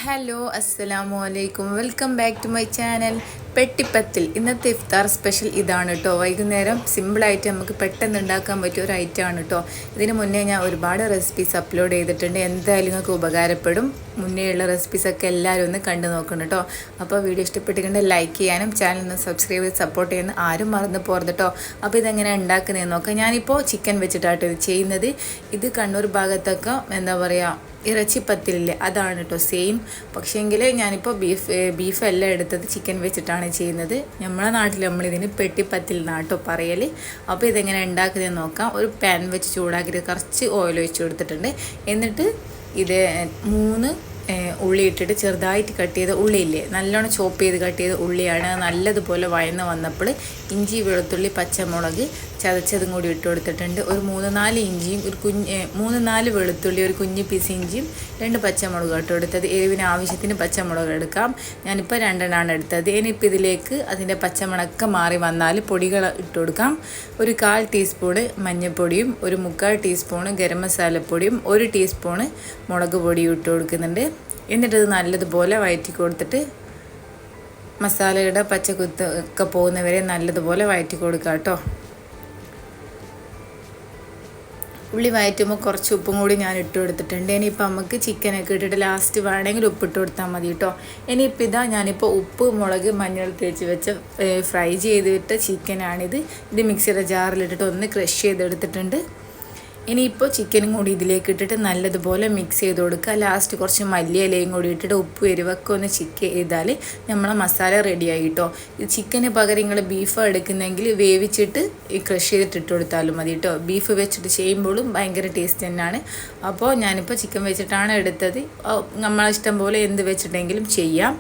Hello അസ്സലാമു അലൈക്കും welcome back to my channel പെട്ടിപ്പത്തിൽ. ഇന്നത്തെ ഇഫ്താർ സ്പെഷ്യൽ ഇതാണ് കേട്ടോ. വൈകുന്നേരം സിമ്പിളായിട്ട് നമുക്ക് പെട്ടെന്ന് ഉണ്ടാക്കാൻ പറ്റിയ ഒരു ഐറ്റമാണ് കേട്ടോ. ഇതിന് മുന്നേ ഞാൻ ഒരുപാട് റെസിപ്പീസ് അപ്ലോഡ് ചെയ്തിട്ടുണ്ട്, എന്തായാലും നിങ്ങൾക്ക് ഉപകാരപ്പെടും. മുന്നേ ഉള്ള റെസിപ്പീസൊക്കെ എല്ലാവരും ഒന്ന് കണ്ടു നോക്കണം കേട്ടോ. അപ്പോൾ വീഡിയോ ഇഷ്ടപ്പെട്ടിട്ടുണ്ടെങ്കിൽ ലൈക്ക് ചെയ്യാനും ചാനൽ ഒന്ന് സബ്സ്ക്രൈബ് ചെയ്ത് സപ്പോർട്ട് ചെയ്യുന്ന ആരും മറന്നു പോകരുത് കേട്ടോ. അപ്പോൾ ഇതെങ്ങനെ ഉണ്ടാക്കുന്നതെന്ന് നോക്കാം. ഞാനിപ്പോൾ ചിക്കൻ വെച്ചിട്ടാട്ടോ ഇത് ചെയ്യുന്നത്. ഇത് കണ്ണൂർ ഭാഗത്തൊക്കെ എന്താ പറയുക ഇറച്ചിപ്പത്തിലില്ലേ, അതാണ് കേട്ടോ സെയിം. പക്ഷേങ്കിൽ ഞാനിപ്പോൾ ബീഫ് എല്ലാം എടുത്തത് ചിക്കൻ വെച്ചിട്ടാണ് ചെയ്യുന്നത്. നമ്മളെ നാട്ടിൽ നമ്മളിതിന് പെട്ടിപ്പത്തിൽ നാട്ടോ പറയൽ. അപ്പോൾ ഇതെങ്ങനെ ഉണ്ടാക്കുന്നതെന്ന് നോക്കാം. ഒരു പാൻ വെച്ച് ചൂടാക്കിയിട്ട് കുറച്ച് ഓയിൽ ഒഴിച്ച് കൊടുത്തിട്ടുണ്ട്. എന്നിട്ട് ഇത് 3 ഉള്ളി ഇട്ടിട്ട് ചെറുതായിട്ട് കട്ട് ചെയ്ത ഉള്ളിയില്ലേ, നല്ലോണം ചോപ്പ് ചെയ്ത് കട്ട് ചെയ്ത ഉള്ളിയാണ്. നല്ലതുപോലെ വഴന്ന് വന്നപ്പോൾ ഇഞ്ചി, വെളുത്തുള്ളി, പച്ചമുളക് ചതച്ചതും കൂടി ഇട്ട് കൊടുത്തിട്ടുണ്ട്. ഒരു 3-4 ഇഞ്ചിയും 3-4 വെളുത്തുള്ളി, ഒരു കുഞ്ഞ് പീസ് ഇഞ്ചിയും 2 പച്ചമുളക് ഇട്ട് കൊടുത്തത്. എരിവിന് ആവശ്യത്തിന് പച്ചമുളക് എടുക്കാം. ഞാനിപ്പോൾ 2 എടുത്തത്. ഇനിയിപ്പോൾ ഇതിലേക്ക് അതിൻ്റെ പച്ചമുളകൊക്കെ മാറി വന്നാൽ പൊടികൾ ഇട്ട് കൊടുക്കാം. ഒരു 1/4 ടീസ്പൂണ് മഞ്ഞൾപ്പൊടിയും, ഒരു 3/4 ടീസ്പൂണ് ഗരം മസാലപ്പൊടിയും, 1 ടീസ്പൂണ് മുളക് പൊടിയും ഇട്ട് കൊടുക്കുന്നുണ്ട്. എന്നിട്ടത് നല്ലതുപോലെ വഴറ്റി കൊടുത്തിട്ട് മസാലയുടെ പച്ചക്കുത്ത് ഒക്കെ പോകുന്നവരെ നല്ലതുപോലെ വഴറ്റി കൊടുക്കുക കേട്ടോ. ഉള്ളി വഴറ്റുമ്പോൾ കുറച്ച് ഉപ്പും കൂടി ഞാൻ ഇട്ട് കൊടുത്തിട്ടുണ്ട്. ഇനിയിപ്പോൾ നമുക്ക് ചിക്കനൊക്കെ ഇട്ടിട്ട് ലാസ്റ്റ് വേണമെങ്കിൽ ഉപ്പിട്ട് കൊടുത്താൽ മതി കേട്ടോ. ഇനിയിപ്പോൾ ഇതാ ഞാനിപ്പോൾ ഉപ്പ്, മുളക്, മഞ്ഞൾ തേച്ച് വെച്ച ഫ്രൈ ചെയ്തിട്ട് ചിക്കനാണിത്. ഇത് മിക്സിയുടെ ജാറിലിട്ടിട്ട് ഒന്ന് ക്രഷ് ചെയ്തെടുത്തിട്ടുണ്ട്. ഇനിയിപ്പോൾ ചിക്കനും കൂടി ഇതിലേക്ക് ഇട്ടിട്ട് നല്ലതുപോലെ മിക്സ് ചെയ്ത് കൊടുക്കുക. ലാസ്റ്റ് കുറച്ച് മല്ലിയിലയും കൂടി ഇട്ടിട്ട് ഉപ്പ് എരിവൊക്കെ ഒന്ന് ചിക്ക് ചെയ്താൽ നമ്മളെ മസാല റെഡിയായി കേട്ടോ. ഈ ചിക്കന് പകരം നിങ്ങൾ ബീഫ് എടുക്കുന്നെങ്കിൽ വേവിച്ചിട്ട് ഈ ക്രഷ് ചെയ്തിട്ട് ഇട്ട് കൊടുത്താലും മതി കേട്ടോ. ബീഫ് വെച്ചിട്ട് ചെയ്യുമ്പോഴും ഭയങ്കര ടേസ്റ്റ് തന്നെയാണ്. അപ്പോൾ ഞാനിപ്പോൾ ചിക്കൻ വെച്ചിട്ടാണ് എടുത്തത്. നമ്മളിഷ്ടം പോലെ എന്ത് വെച്ചിട്ടെങ്കിലും ചെയ്യാം.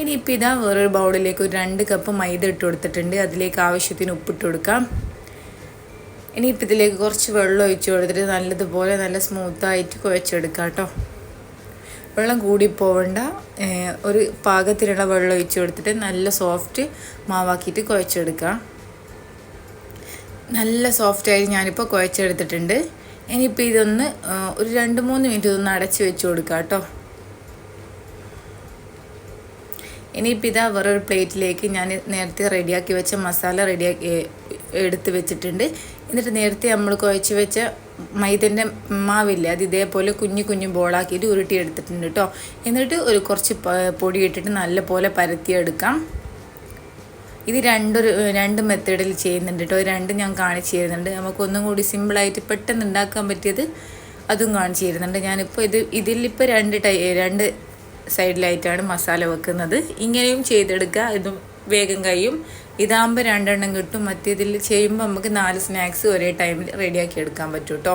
ഇനിയിപ്പോൾ ഇതാ വേറൊരു ബൗളിലേക്ക് ഒരു 2 കപ്പ് മൈദ ഇട്ട് കൊടുത്തിട്ടുണ്ട്. അതിലേക്ക് ആവശ്യത്തിന് ഉപ്പിട്ട് കൊടുക്കാം. ഇനിയിപ്പോൾ ഇതിലേക്ക് കുറച്ച് വെള്ളം ഒഴിച്ച് കൊടുത്തിട്ട് നല്ലതുപോലെ നല്ല സ്മൂത്തായിട്ട് കുഴച്ചെടുക്കാം കേട്ടോ. വെള്ളം കൂടി പോവണ്ട, ഒരു പാകത്തിനുള്ള വെള്ളം ഒഴിച്ച് കൊടുത്തിട്ട് നല്ല സോഫ്റ്റ് മാവാക്കിയിട്ട് കുഴച്ചെടുക്കാം. നല്ല സോഫ്റ്റായി ഞാനിപ്പോൾ കുഴച്ചെടുത്തിട്ടുണ്ട്. ഇനിയിപ്പോൾ ഇതൊന്ന് ഒരു 2-3 മിനിറ്റ് ഇതൊന്ന് അടച്ച് വെച്ച് കൊടുക്കാം കേട്ടോ. ഇനിയിപ്പോൾ ഇതാ വേറൊരു പ്ലേറ്റിലേക്ക് ഞാൻ നേരത്തെ റെഡിയാക്കി വെച്ച മസാല എടുത്ത് വെച്ചിട്ടുണ്ട്. എന്നിട്ട് നേരത്തെ നമ്മൾ കുഴച്ച് വെച്ച മൈദൻ്റെ മാവില്ലേ, അത് ഇതേപോലെ കുഞ്ഞു ബോളാക്കിയിട്ട് ഉരുട്ടി എടുത്തിട്ടുണ്ട് കേട്ടോ. എന്നിട്ട് ഒരു കുറച്ച് പൊടി ഇട്ടിട്ട് നല്ലപോലെ പരത്തിയെടുക്കാം. ഇത് 2 മെത്തേഡിൽ ചെയ്യുന്നുണ്ട് കേട്ടോ. 2 ഞാൻ കാണിച്ച് തരുന്നുണ്ട്. നമുക്കൊന്നും കൂടി സിമ്പിളായിട്ട് പെട്ടെന്ന് ഉണ്ടാക്കാൻ പറ്റിയത് അതും കാണിച്ച് തരുന്നുണ്ട്. ഞാനിപ്പോൾ ഇതിലിപ്പോൾ 2 സൈഡിലായിട്ടാണ് മസാല വെക്കുന്നത്. ഇങ്ങനെയും ചെയ്തെടുക്കുക, ഇതും വേഗം കഴിയും. ഇതാകുമ്പോൾ 2 കിട്ടും. മറ്റേതിൽ ചെയ്യുമ്പോൾ നമുക്ക് 4 സ്നാക്സ് ഒരേ ടൈമിൽ റെഡിയാക്കി എടുക്കാൻ പറ്റും കേട്ടോ.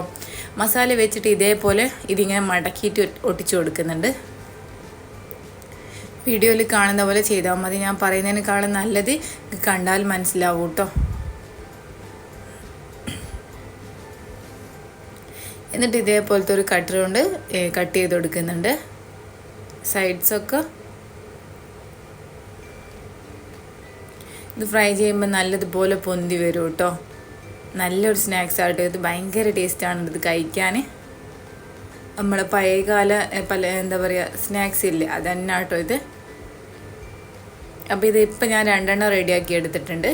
മസാല വെച്ചിട്ട് ഇതേപോലെ ഇതിങ്ങനെ മടക്കിയിട്ട് ഒട്ടിച്ചു കൊടുക്കുന്നുണ്ട്. വീഡിയോയിൽ കാണുന്ന പോലെ ചെയ്താൽ മതി. ഞാൻ പറയുന്നതിനേക്കാളും നല്ലത് കണ്ടാൽ മനസ്സിലാവും കേട്ടോ. എന്നിട്ട് ഇതേപോലത്തെ ഒരു കട്ടർ കൊണ്ട് കട്ട് ചെയ്ത് കൊടുക്കുന്നുണ്ട് സൈഡ്സൊക്കെ. ഇത് ഫ്രൈ ചെയ്യുമ്പോൾ നല്ലതുപോലെ പൊന്തി വരും കേട്ടോ. നല്ലൊരു സ്നാക്സ് ആട്ടോ ഇത്. ഭയങ്കര ടേസ്റ്റാണ് ഇത് കഴിക്കാൻ. നമ്മളെ പഴയകാല എന്താ പറയുക സ്നാക്സ് ഇല്ലേ, അതന്നെ കേട്ടോ ഇത്. അപ്പോൾ ഇതിപ്പോൾ ഞാൻ 2 റെഡിയാക്കി എടുത്തിട്ടുണ്ട്.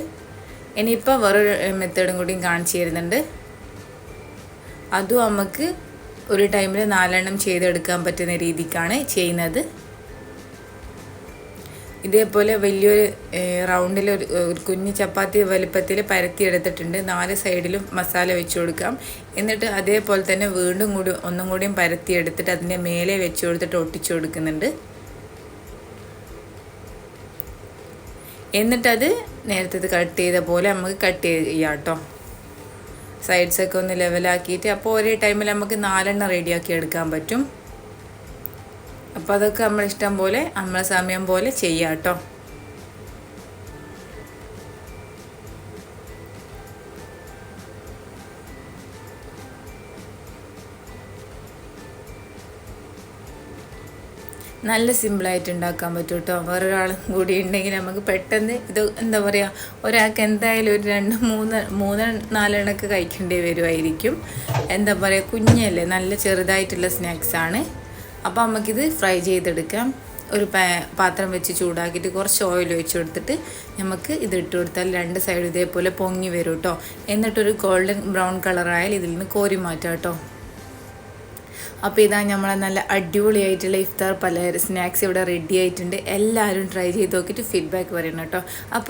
ഇനിയിപ്പോൾ വേറൊരു മെത്തേഡും കൂടിയും കാണിച്ചു തരുന്നുണ്ട്. അതും നമുക്ക് ഒരു ടൈമിൽ 4 ചെയ്തെടുക്കാൻ പറ്റുന്ന രീതിക്കാണ് ചെയ്യുന്നത്. ഇതേപോലെ വലിയൊരു റൗണ്ടിൽ ഒരു കുഞ്ഞ് ചപ്പാത്തി വലുപ്പത്തിൽ പരത്തിയെടുത്തിട്ടുണ്ട്. 4 സൈഡിലും മസാല വെച്ച് കൊടുക്കാം. എന്നിട്ട് അതേപോലെ തന്നെ വീണ്ടും ഒന്നും കൂടിയും പരത്തിയെടുത്തിട്ട് അതിൻ്റെ മേലെ വെച്ച് കൊടുത്തിട്ട് ഒട്ടിച്ചു കൊടുക്കുന്നുണ്ട്. എന്നിട്ടത് നേരത്തെ കട്ട് ചെയ്ത പോലെ നമുക്ക് കട്ട് ചെയ്യാം കേട്ടോ. സൈഡ്സൊക്കെ ഒന്ന് ലെവലാക്കിയിട്ട് അപ്പോൾ ഒരേ ടൈമിൽ നമുക്ക് 4 റെഡിയാക്കി എടുക്കാൻ പറ്റും. അപ്പോൾ അതൊക്കെ നമ്മളിഷ്ടം പോലെ നമ്മളെ സമയം പോലെ ചെയ്യാം കേട്ടോ. നല്ല സിമ്പിളായിട്ട് ഉണ്ടാക്കാൻ പറ്റും കേട്ടോ. വേറൊരാളും കൂടി ഉണ്ടെങ്കിൽ നമുക്ക് പെട്ടെന്ന് ഇത് എന്താ പറയുക, ഒരാൾക്ക് എന്തായാലും ഒരു 2-3-4 കഴിക്കേണ്ടി വരുമായിരിക്കും. എന്താ പറയുക, കുഞ്ഞല്ലേ, നല്ല ചെറുതായിട്ടുള്ള സ്നാക്സാണ്. അപ്പോൾ നമുക്കിത് ഫ്രൈ ചെയ്തെടുക്കാം. ഒരു പാത്രം വെച്ച് ചൂടാക്കിയിട്ട് കുറച്ച് ഓയിൽ ഒഴിച്ച് കൊടുത്തിട്ട് നമുക്ക് ഇതിട്ട് കൊടുത്താൽ രണ്ട് സൈഡ് ഇതേപോലെ പൊങ്ങി വരും കേട്ടോ. എന്നിട്ടൊരു ഗോൾഡൻ ബ്രൗൺ കളറായാൽ ഇതിൽ നിന്ന് കോരി മാറ്റാം കേട്ടോ. അപ്പോൾ ഇതാ നമ്മളെ നല്ല അടിപൊളിയായിട്ടുള്ള ഇഫ്താർ പലഹാരം സ്നാക്സ് ഇവിടെ റെഡി ആയിട്ടുണ്ട്. എല്ലാവരും ട്രൈ ചെയ്ത് നോക്കിയിട്ട് ഫീഡ്ബാക്ക് പറയണം കേട്ടോ. അപ്പോൾ